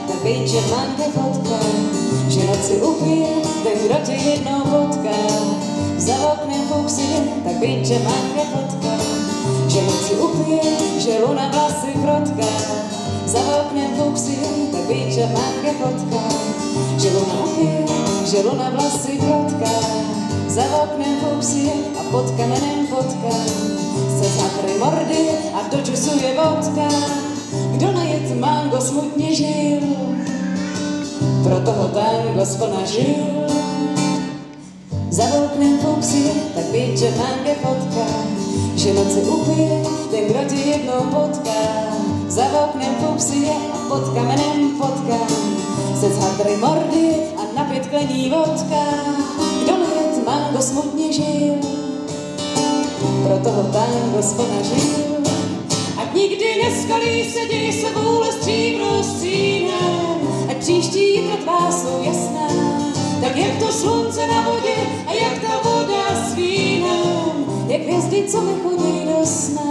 tak víš, že mám tě potká, že noci upije, ten, kdo tě jednou potká. Za oknem fuksy, tak víš, že mám tě potká, že noci upije, že luna vlasy krotká. Za oknem fuksy, tak víš, že mám tě potká, že luna upije, že luna vlasy krotká. Za oknem fuksy a pod kamenem potká, se zakry mordy a do džusu je vodka. Kdo najet mango smutně žil, pro toho tango splna žil. Za oknem fuksy, tak víš, že mám tě potká, že noci upije, ten, kdo tě jednou potká. Za oknem fuksy a pod kamenem potká, se zhadry mordy a na 5 klení vodka. Kdo najet mango smutně žil, pro toho tango splna žil. Ať nikdy neskalí se, děj se vůle stříbro stínem, ať příští jitra tvá jsou jasná, tak jak to slunce na vodě a jak ta voda s vínem, jak hvězdy, co mi chodí do sna.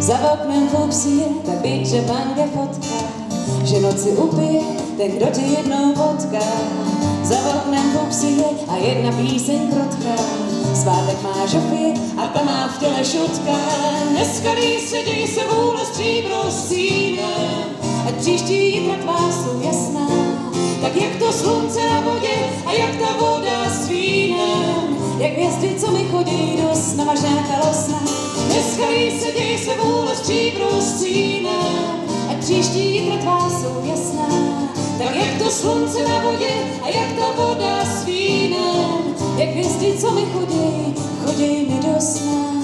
Za oknem fuksy, tak víš, že mám tě potká, že noci upije, ten, kdo tě jednou potká. Za oknem fuksy a jedna píseň krotká, svátek má žofy a ta má v těle šutka. Neskalí se, děj se vůle stříbro stínem, ať příští jitra tvá jsou jasná, tak jak to slunce na vodě a jak ta voda s vínem, jak hvězdy, co mi chodí do sna. Máš nějaká losna? Neskalí se, děj se vůle stříbro stínem, ať příští jitra tvá jsou jasná, tak jak to slunce na vodě a jak ta voda s vínem, jak hvězdy, co mi chodí mi do sna.